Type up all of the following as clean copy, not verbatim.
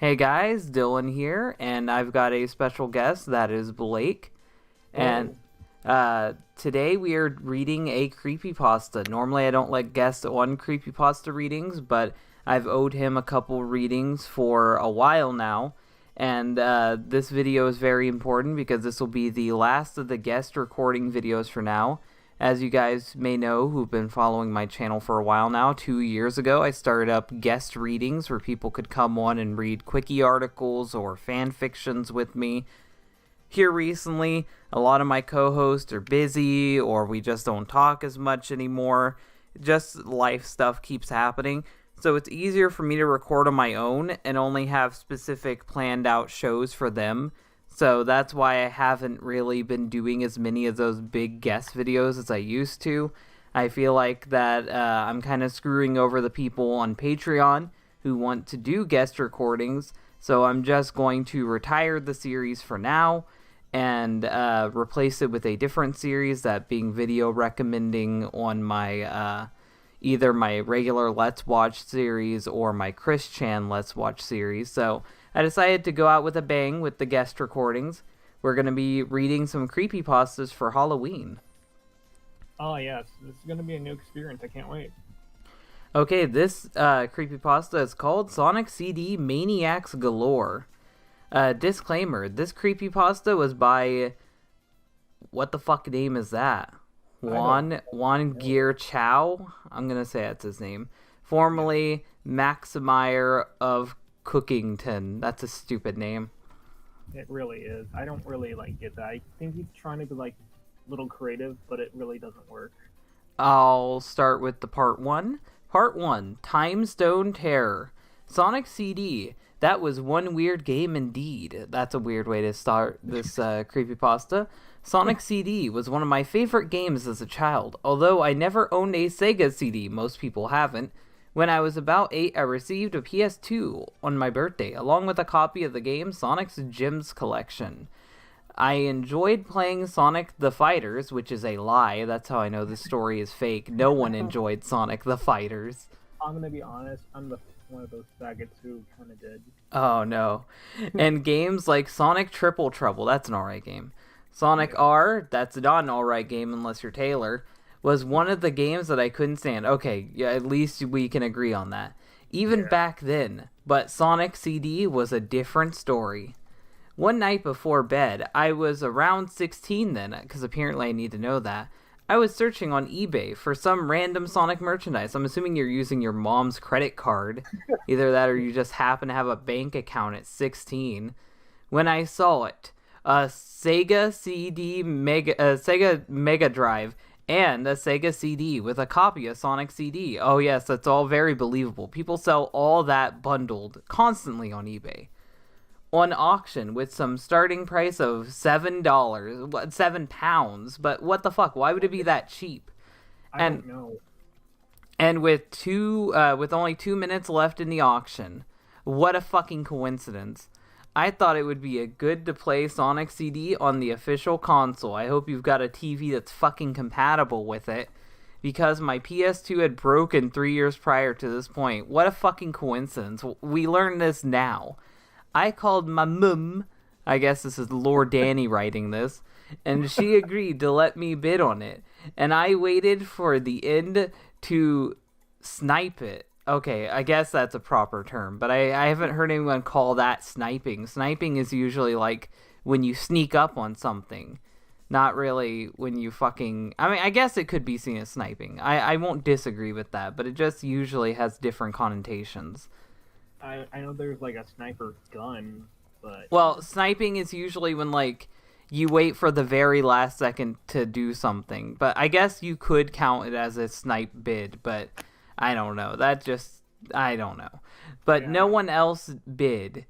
Hey guys, Dylan here, and I've got a special guest that is Blake. And today we are reading a creepypasta. Normally I don't let guests on creepypasta readings, but I've owed him a couple readings for a while now. And this video is very important because this will be the last of the guest recording videos for now. As you guys may know, who've been following my channel for a while now, 2 years ago, I started up guest readings where people could come on and read quickie articles or fan fictions with me. Here recently, a lot of my co-hosts are busy or we just don't talk as much anymore. Just life stuff keeps happening. So it's easier for me to record on my own and only have specific planned out shows for them. So that's why I haven't really been doing as many of those big guest videos as I used to. I feel like that I'm kind of screwing over the people on Patreon who want to do guest recordings. So I'm just going to retire the series for now and replace it with a different series, that being video recommending on my either my regular Let's Watch series or my Chris Chan Let's Watch series. So I decided to go out with a bang with the guest recordings. We're going to be reading some creepypastas for Halloween. Oh yes, this is going to be a new experience. I can't wait. Okay, this creepypasta is called Sonic CD Maniacs Galore. Disclaimer, this creepypasta was by... What the fuck name is that? Juan Gear Chow? I'm going to say that's his name. Formerly Maximier of Cookington. That's a stupid name. It really is. I don't really get that. I think he's trying to be a little creative, but it really doesn't work. I'll start with the part 1. Part 1, Time Stone Terror. Sonic CD. That was one weird game indeed. That's a weird way to start this creepypasta. Sonic CD was one of my favorite games as a child. Although I never owned a Sega CD, most people haven't. When I was about 8, I received a PS2 on my birthday, along with a copy of the game Sonic's Gems Collection. I enjoyed playing Sonic the Fighters, which is a lie. That's how I know the story is fake. No one enjoyed Sonic the Fighters. I'm gonna be honest, I'm one of those faggots who kind of did. Oh no. And games like Sonic Triple Trouble, that's an alright game. Sonic R, that's not an alright game unless you're Taylor, was one of the games that I couldn't stand. Okay, yeah, at least we can agree on that. Even back then. But Sonic CD was a different story. One night before bed, I was around 16 then, because apparently I need to know that. I was searching on eBay for some random Sonic merchandise. I'm assuming you're using your mom's credit card. Either that or you just happen to have a bank account at 16. When I saw it, a Sega Mega Drive and a Sega CD with a copy of Sonic CD. Oh yes, that's all very believable. People sell all that bundled constantly on eBay. On auction with some starting price of $7, £7. But what the fuck? Why would it be that cheap? I don't know. And with only 2 minutes left in the auction, what a fucking coincidence. I thought it would be a good to play Sonic CD on the official console. I hope you've got a TV that's fucking compatible with it, because my PS2 had broken 3 years prior to this point. What a fucking coincidence. We learned this now. I called my mum, I guess this is Lord Danny writing this, and she agreed to let me bid on it. And I waited for the end to snipe it. Okay, I guess that's a proper term, but I haven't heard anyone call that sniping. Sniping is usually like when you sneak up on something, not really when you fucking... I mean, I guess it could be seen as sniping. I won't disagree with that, but it just usually has different connotations. I know there's a sniper gun, but... Well, sniping is usually when, you wait for the very last second to do something. But I guess you could count it as a snipe bid, but I don't know. I don't know. But no one else bid.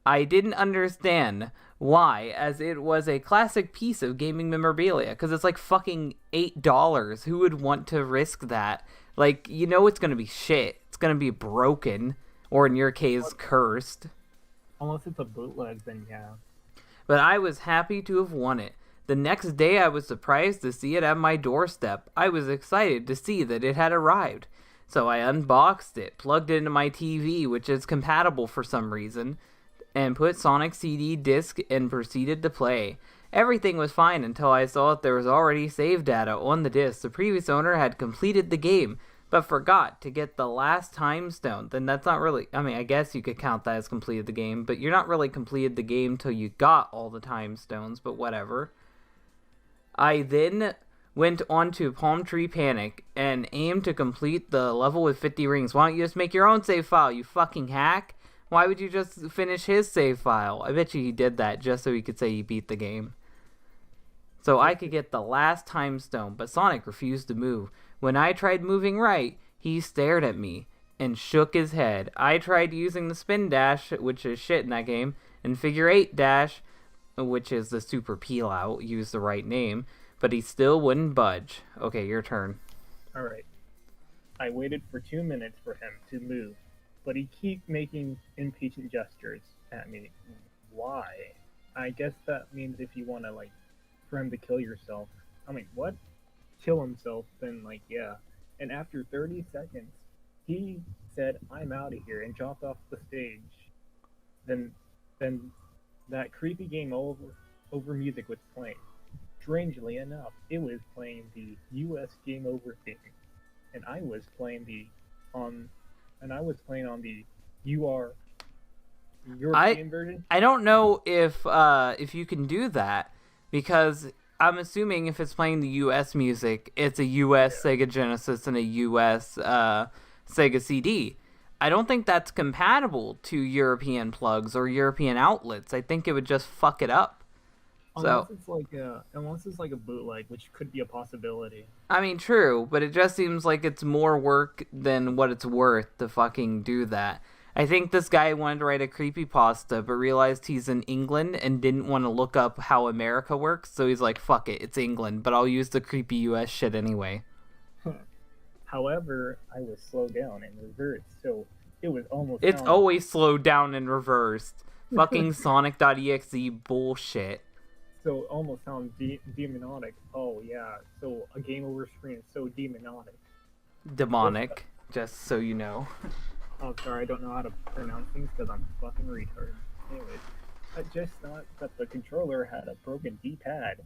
I didn't understand why, as it was a classic piece of gaming memorabilia, because it's fucking $8. Who would want to risk that? It's gonna be shit. It's gonna be broken. Or in your case, cursed. Unless it's a bootleg, then yeah. But I was happy to have won it. The next day I was surprised to see it at my doorstep. I was excited to see that it had arrived. So I unboxed it, plugged it into my TV, which is compatible for some reason. and put Sonic CD disc and proceeded to play. Everything was fine until I saw that there was already save data on the disc. The previous owner had completed the game, but forgot to get the last time stone. Then that's not really... I mean, I guess you could count that as completed the game, but you're not really completed the game till you got all the time stones, but whatever. I then went on to Palm Tree Panic and aimed to complete the level with 50 rings. Why don't you just make your own save file, you fucking hack? Why would you just finish his save file? I bet you he did that just so he could say he beat the game. So I could get the last time stone, but Sonic refused to move. When I tried moving right, he stared at me and shook his head. I tried using the spin dash, which is shit in that game, and figure 8 dash, which is the super peel out, use the right name, but he still wouldn't budge. Okay, your turn. Alright. I waited for 2 minutes for him to move, but he kept making impatient gestures at me. Why? I guess that means if you want to, like, for him to kill yourself. I mean, what? Kill himself, then, like, yeah. And after 30 seconds, he said, I'm out of here, and dropped off the stage. Then that creepy game over music was playing. Strangely enough, it was playing the US Game Over theme, and I was playing on the European version. I don't know if you can do that, because I'm assuming if it's playing the US music, it's a US Sega Genesis and a US Sega CD. I don't think that's compatible to European plugs or European outlets. I think it would just fuck it up. Unless it's like a bootleg, which could be a possibility. I mean, true, but it just seems like it's more work than what it's worth to fucking do that. I think this guy wanted to write a creepypasta, but realized he's in England and didn't want to look up how America works, so he's like, fuck it, it's England, but I'll use the creepy US shit anyway. However, I was slowed down and reversed, so it was almost... It's always slowed down and reversed. Fucking Sonic.exe bullshit. So it almost sounds demonic. Oh, yeah, so a game over screen is so demonic. Demonic, just so you know. Oh, sorry, I don't know how to pronounce things because I'm a fucking retard. Anyways, I just thought that the controller had a broken D-pad,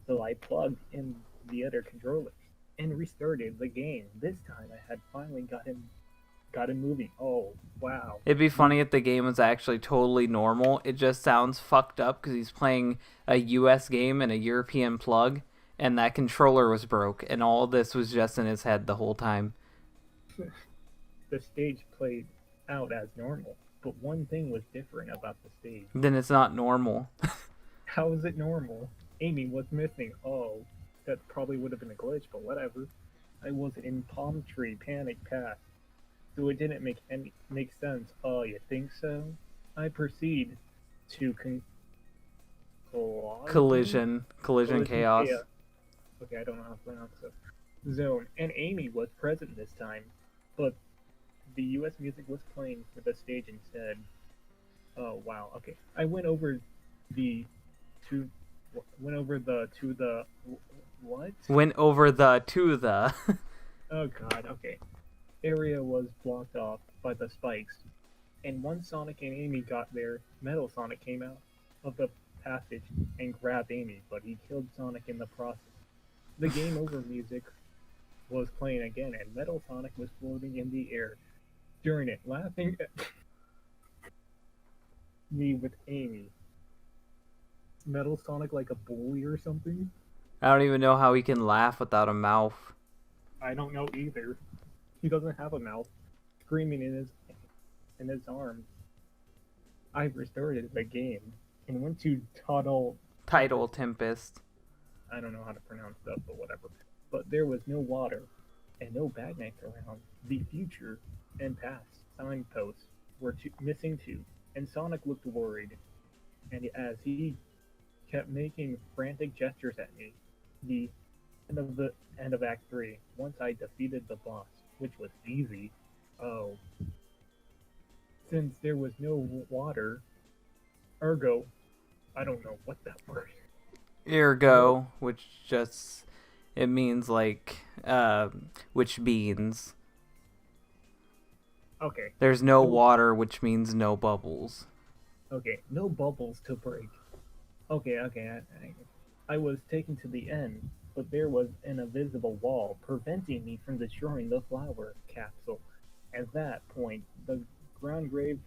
so I plugged in the other controllers and restarted the game. This time I had finally got him moving. Oh, wow. It'd be funny if the game was actually totally normal. It just sounds fucked up because he's playing a US game and a European plug, and that controller was broke, and all this was just in his head the whole time. The stage played out as normal, but one thing was different about the stage. Then it's not normal. How is it normal? Amy, what's missing? Oh, that probably would have been a glitch, but whatever. I was in Palm Tree Panic Path, so it didn't make sense. Oh, you think so? I proceed to collision chaos. Okay, I don't know how to pronounce it. Zone, and Amy was present this time, but the US music was playing for the stage instead. Oh wow. Okay, I went over the Oh god. Okay. Area was blocked off by the spikes, and once Sonic and Amy got there, Metal Sonic came out of the passage and grabbed Amy, but he killed Sonic in the process. The game over music was playing again, and Metal Sonic was floating in the air during it, laughing at me with Amy. Metal Sonic like a bully or something? I don't even know how he can laugh without a mouth. I don't know either. He doesn't have a mouth. Screaming in his arms. I restarted the game and went to Tidal Tempest. I don't know how to pronounce stuff, but whatever. But there was no water and no bagnites around. The future and past signposts were missing too, and Sonic looked worried. And as he kept making frantic gestures at me, the end of Act 3, once I defeated the boss, which was easy. Oh. Since there was no water, ergo, I don't know what that word is. Ergo, which just, it means like, which means. Okay. There's no water, which means no bubbles. Okay, no bubbles to break. Okay. I was taken to the end, but there was an invisible wall preventing me from destroying the flower capsule. At that point, the ground gave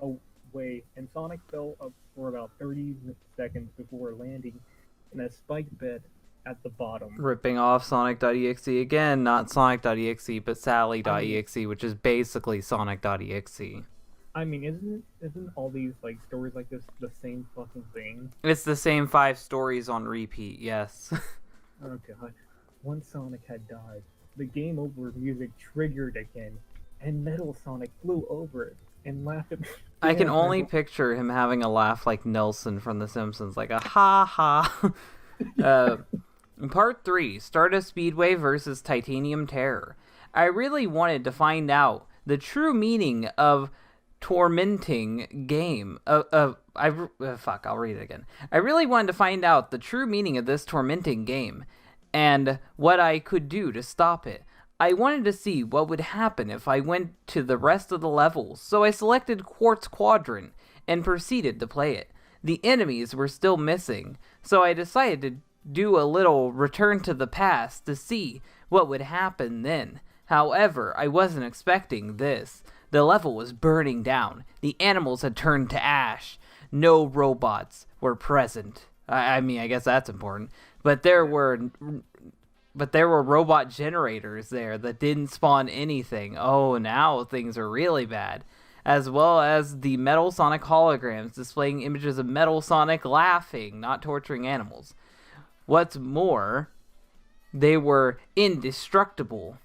away, and Sonic fell up for about 30 seconds before landing in a spiked bed at the bottom. Ripping off Sonic.exe again, not Sonic.exe, but I mean, Sally.exe, which is basically Sonic.exe. I mean, isn't all these like stories like this the same fucking thing? It's the same 5 stories on repeat, yes. Oh god. Once Sonic had died, the game over music triggered again, and Metal Sonic flew over it and laughed at me. I can only picture him having a laugh like Nelson from The Simpsons, like a ha ha. Part 3, Stardust Speedway versus Titanium Terror. I really wanted to find out the true meaning of tormenting game. I'll read it again. I really wanted to find out the true meaning of this tormenting game and what I could do to stop it. I wanted to see what would happen if I went to the rest of the levels, so I selected Quartz Quadrant and proceeded to play it. The enemies were still missing, so I decided to do a little return to the past to see what would happen then. However, I wasn't expecting this. The level was burning down. The animals had turned to ash. No robots were present. I mean, I guess that's important. But there were robot generators there that didn't spawn anything. Oh, now things are really bad. As well as the Metal Sonic holograms displaying images of Metal Sonic laughing, not torturing animals. What's more, they were indestructible.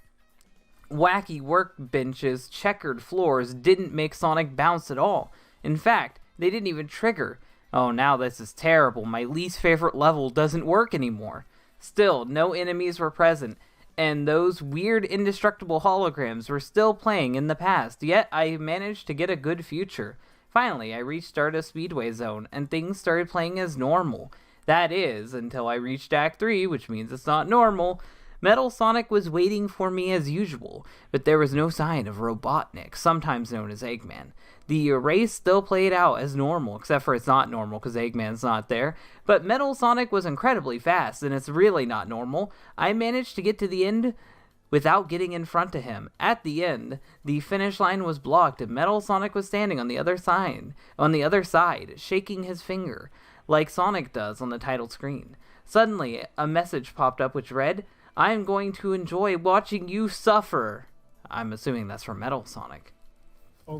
Wacky workbenches, checkered floors didn't make Sonic bounce at all. In fact, they didn't even trigger. Oh, now this is terrible. My least favorite level doesn't work anymore. Still, no enemies were present, and those weird indestructible holograms were still playing in the past, yet I managed to get a good future. Finally, I reached Stardust Speedway Zone, and things started playing as normal. That is, until I reached Act 3, which means it's not normal. Metal Sonic was waiting for me as usual, but there was no sign of Robotnik, sometimes known as Eggman. The race still played out as normal, except for it's not normal because Eggman's not there, but Metal Sonic was incredibly fast, and it's really not normal. I managed to get to the end without getting in front of him. At the end, the finish line was blocked, and Metal Sonic was standing on the other side, shaking his finger, like Sonic does on the title screen. Suddenly, a message popped up which read, "I am going to enjoy watching you suffer." I'm assuming that's from Metal Sonic.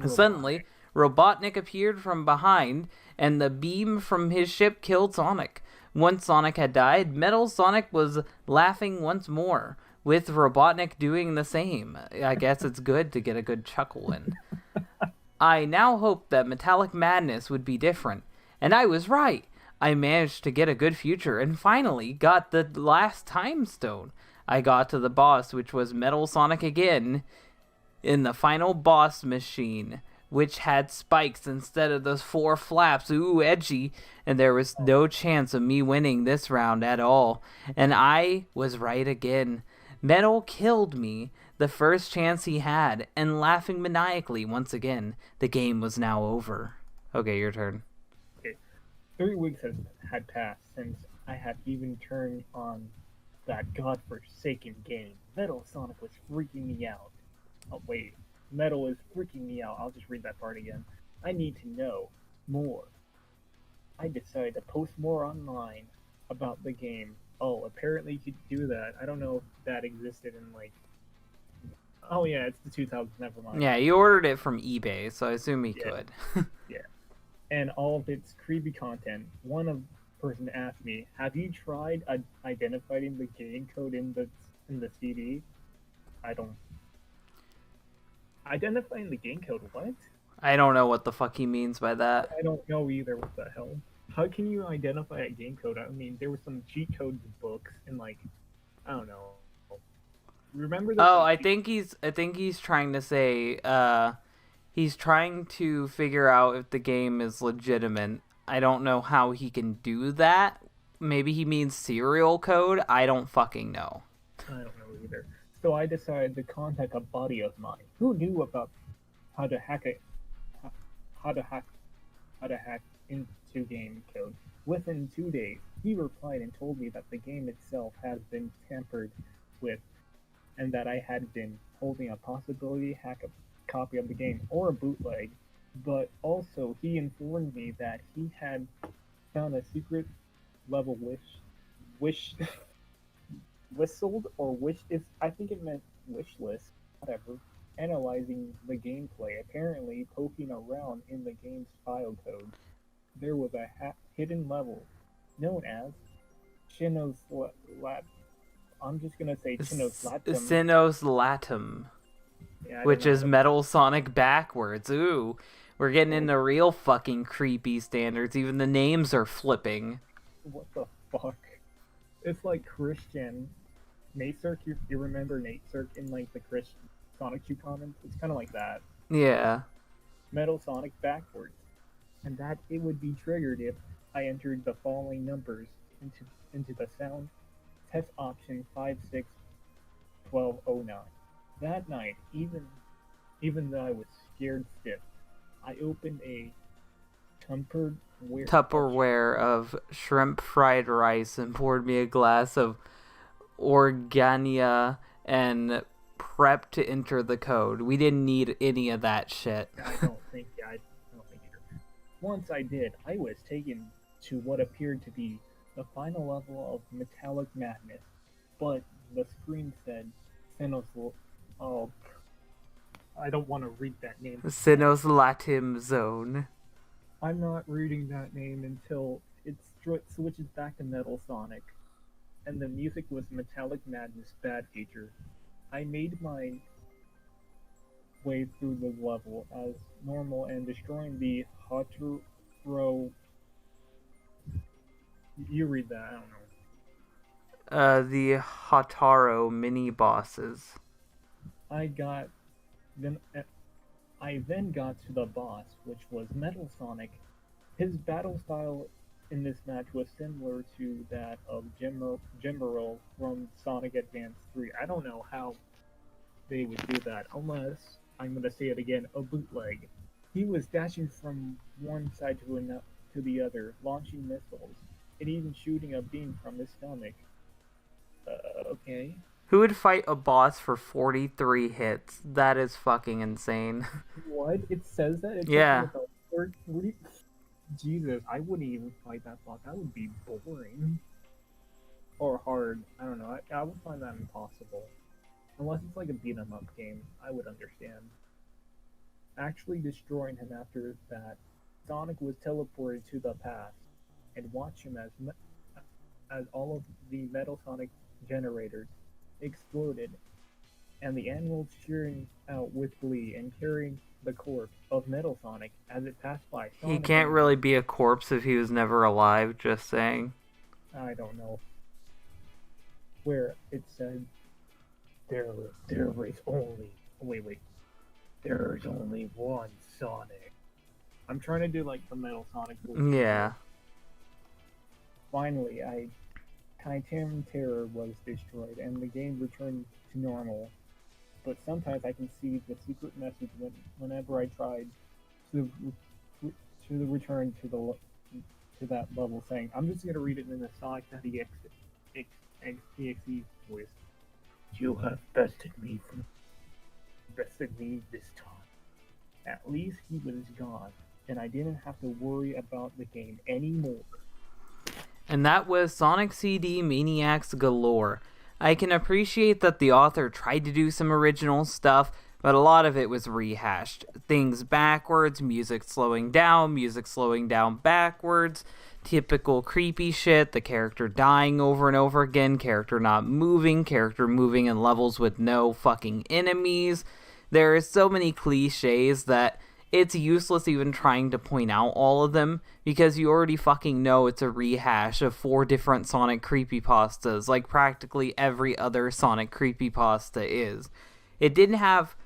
Suddenly, Robotnik appeared from behind, and the beam from his ship killed Sonic. Once Sonic had died, Metal Sonic was laughing once more, with Robotnik doing the same. I guess it's good to get a good chuckle in. I now hoped that Metallic Madness would be different, and I was right. I managed to get a good future and finally got the last time stone. I got to the boss, which was Metal Sonic again, in the final boss machine, which had spikes instead of those 4 flaps. Ooh, edgy. And there was no chance of me winning this round at all. And I was right again. Metal killed me the first chance he had, and laughing maniacally once again. The game was now over. Okay, your turn. Okay. 3 weeks had passed since I had even turned on that godforsaken game. Metal Sonic was freaking me out. Oh, wait. Metal is freaking me out. I'll just read that part again. I need to know more. I decided to post more online about the game. Oh, apparently you could do that. I don't know if that existed in, like... Oh, yeah, it's the 2000s. Never mind. Yeah, you ordered it from eBay, so I assume he could. Yeah. And all of its creepy content. One person asked me, "Have you tried identifying the game code in the CD?" I don't. Identifying the game code? What? I don't know what the fuck he means by that. I don't know either. What the hell? How can you identify a game code? I mean, there were some cheat codes books and like, I don't know. Remember that? Oh, I think he's trying to say, he's trying to figure out if the game is legitimate. I don't know how he can do that. Maybe he means serial code. I don't fucking know. I don't know either. So I decided to contact a buddy of mine who knew about how to hack how to hack into game code. Within 2 days, he replied and told me that the game itself has been tampered with and that I had been holding a possibility hack a copy of the game or a bootleg. But also, he informed me that he had found a secret level wish whistled or wish if I think it meant wish list, whatever, analyzing the gameplay, apparently poking around in the game's file code. There was a hidden level known as Chinos Lat. I'm just gonna say Chinos Latum. Sinos Latum, Yeah, I don't which know how is to. Metal Sonic backwards. Ooh, we're getting Oh, into real fucking creepy standards. Even the names are flipping. what the fuck? It's like Christian Nate Cirque. You remember Nate Cirque in like the Christian Sonic 2 comments? It's kind of like that. Yeah. Metal Sonic backwards, and that it would be triggered if I entered the following numbers into the sound test option 561209. That night, even though I was scared stiff, I opened a Tupperware of shrimp fried rice and poured me a glass of Organia and prepped to enter the code. We didn't need any of that shit. I don't think either. Once I did, I was taken to what appeared to be the final level of metallic madness, but the screen said Senos. Oh, I don't want to read that name. Sinos Latim Zone. I'm not reading that name until it switches back to Metal Sonic, and the music was Metallic Madness Bad Feature. I made my way through the level as normal and destroying the Hotaro. You read that, I don't know. The Hotaro mini bosses. I got then I then got to the boss, which was Metal Sonic. His battle style in this match was similar to that of Jimbo from Sonic Advance 3. I don't know how they would do that, unless, I'm going to say it again, a bootleg. He was dashing from one side to the other, launching missiles, and even shooting a beam from his stomach. Okay. Who would fight a boss for 43 hits? That is fucking insane. What? It says that? It Yeah. took me about 30. Jesus, I wouldn't even fight that boss. That would be boring. Or hard. I don't know. I would find that impossible. Unless it's like a beat 'em up game, I would understand. Actually destroying him after that, Sonic was teleported to the past, and watch him as all of the Metal Sonic generators exploded, and the animals cheering out with glee and carrying the corpse of Metal Sonic as it passed by. He can't really be a corpse if he was never alive, just saying. I don't know. Where it said, there is only... Wait. There is only one Sonic. I'm trying to do like the Metal Sonic voice. Yeah. Finally, Titanium Terror was destroyed and the game returned to normal. But sometimes I can see the secret message whenever I tried to return to that level, saying, I'm just gonna read it in the Sonic.exe voice. You have bested me this time. At least he was gone, and I didn't have to worry about the game anymore. And that was Sonic CD Maniacs Galore. I can appreciate that the author tried to do some original stuff, but a lot of it was rehashed. Things backwards, music slowing down backwards, typical creepy shit, the character dying over and over again, character not moving, character moving in levels with no fucking enemies. There are so many cliches that it's useless even trying to point out all of them, because you already fucking know it's a rehash of 4 different Sonic creepypastas, like practically every other Sonic creepypasta is. It didn't have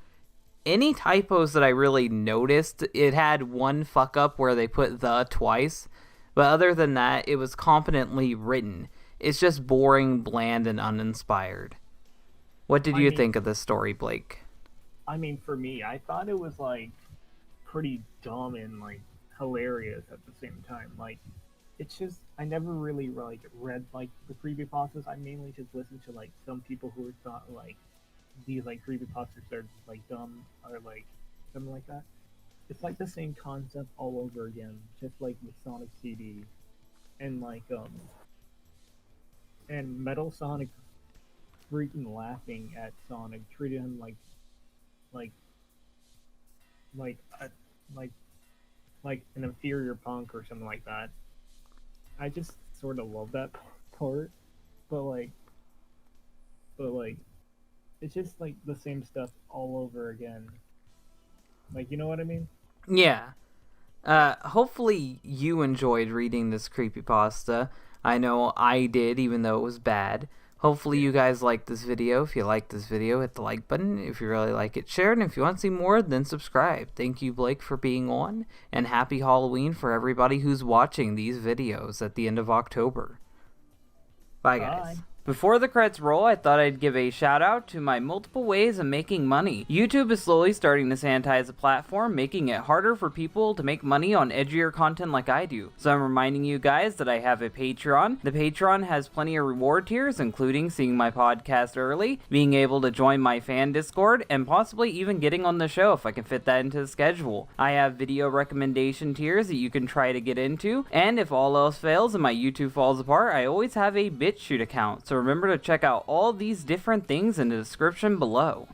any typos that I really noticed. It had one fuck up where they put the twice, but other than that, it was competently written. It's just boring, bland, and uninspired. What did you think of this story, Blake? I mean, for me, I thought it was like pretty dumb in like hilarious at the same time. Like, it's just I never really like read like the creepypastas. I mainly just listened to like some people who thought like these like creepypastas are like dumb or like something like that. It's like the same concept all over again, just like with Sonic CD and like and Metal Sonic freaking laughing at Sonic, treating him like like a, like like an inferior punk or something like that. I just sort of love that part, but like it's just like the same stuff all over again. Like, you know what I mean? Yeah. Hopefully you enjoyed reading this creepypasta. I know I did, even though it was bad. Hopefully you guys liked this video. If you liked this video, hit the like button. If you really like it, share it. And if you want to see more, then subscribe. Thank you, Blake, for being on. And happy Halloween for everybody who's watching these videos at the end of October. Bye, guys. Bye. Before the credits roll, I thought I'd give a shout out to my multiple ways of making money. YouTube is slowly starting to sanitize the platform, making it harder for people to make money on edgier content like I do. So I'm reminding you guys that I have a Patreon. The Patreon has plenty of reward tiers, including seeing my podcast early, being able to join my fan Discord, and possibly even getting on the show if I can fit that into the schedule. I have video recommendation tiers that you can try to get into, and if all else fails and my YouTube falls apart, I always have a BitChute account. So remember to check out all these different things in the description below.